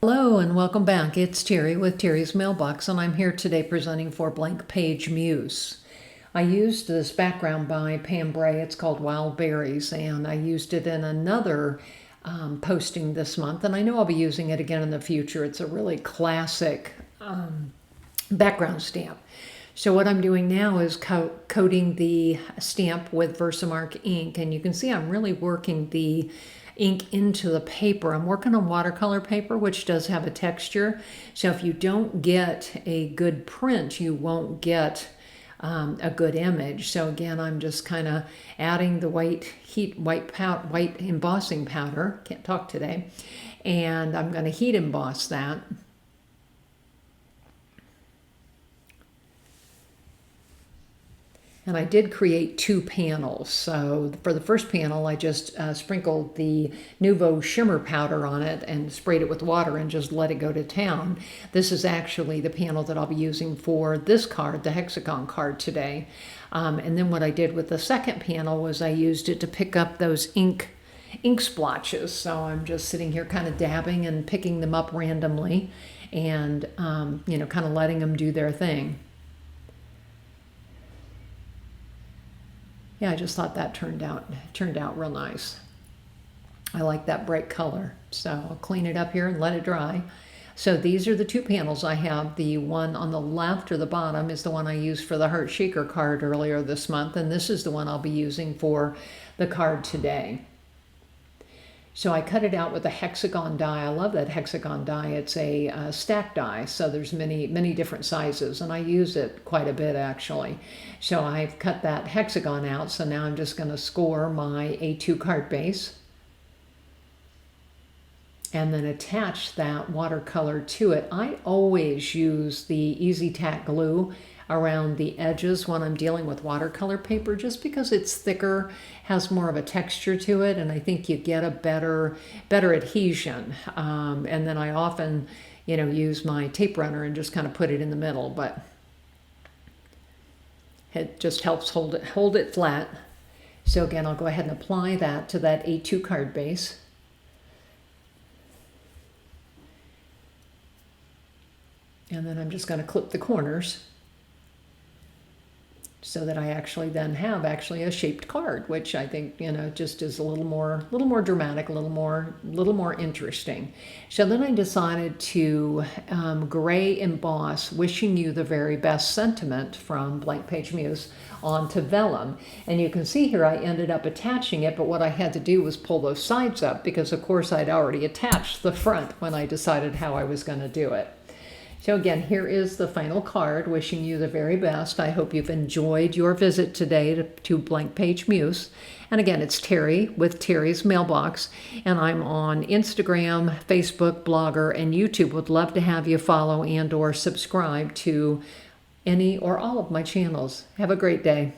Hello and welcome back. It's Terry with Terry's Mailbox, and I'm here today presenting for Blank Page Muse. I used this background by Pam Bray. It's called Wild Berries, and I used it in another posting this month, and I know I'll be using it again in the future. It's a really classic background stamp. So what I'm doing now is coating the stamp with Versamark ink, and you can see I'm really working the ink into the paper. I'm working on watercolor paper, which does have a texture. So if you don't get a good print, you won't get a good image. So again, I'm just kind of adding the white embossing powder. Can't talk today. And I'm going to heat emboss that. And I did create two panels. So for the first panel, I just sprinkled the Nouveau shimmer powder on it and sprayed it with water and just let it go to town. This is actually the panel that I'll be using for this card, the Hexagon card today. And then what I did with the second panel was I used it to pick up those ink splotches. So I'm just sitting here kind of dabbing and picking them up randomly and, kind of letting them do their thing. Yeah, I just thought that turned out real nice. I like that bright color. So I'll clean it up here and let it dry. So these are the two panels I have. The one on the left or the bottom is the one I used for the Heart Shaker card earlier this month, and this is the one I'll be using for the card today. So I cut it out with a Hexagon die. I love that Hexagon die. It's a stack die, so there's many different sizes, and I use it quite a bit actually. So I've cut that Hexagon out, so now I'm just going to score my A2 card base and then attach that watercolor to it. I always use the Easy Tack glue around the edges when I'm dealing with watercolor paper, just because it's thicker, has more of a texture to it, and I think you get a better adhesion. And then I often, use my tape runner and just kind of put it in the middle, but it just helps hold it flat. So again, I'll go ahead and apply that to that A2 card base. And then I'm just going to clip the corners so that I actually then have a shaped card, which I think, just is a little more dramatic, a little more interesting. So then I decided to gray emboss "Wishing You the Very Best" sentiment from Blank Page Muse onto vellum. And you can see here I ended up attaching it, but what I had to do was pull those sides up because of course I'd already attached the front when I decided how I was going to do it. So again, here is the final card, wishing you the very best. I hope you've enjoyed your visit today to Blank Page Muse. And again, it's Terry with Terry's Mailbox, and I'm on Instagram, Facebook, Blogger, and YouTube. Would love to have you follow and or subscribe to any or all of my channels. Have a great day.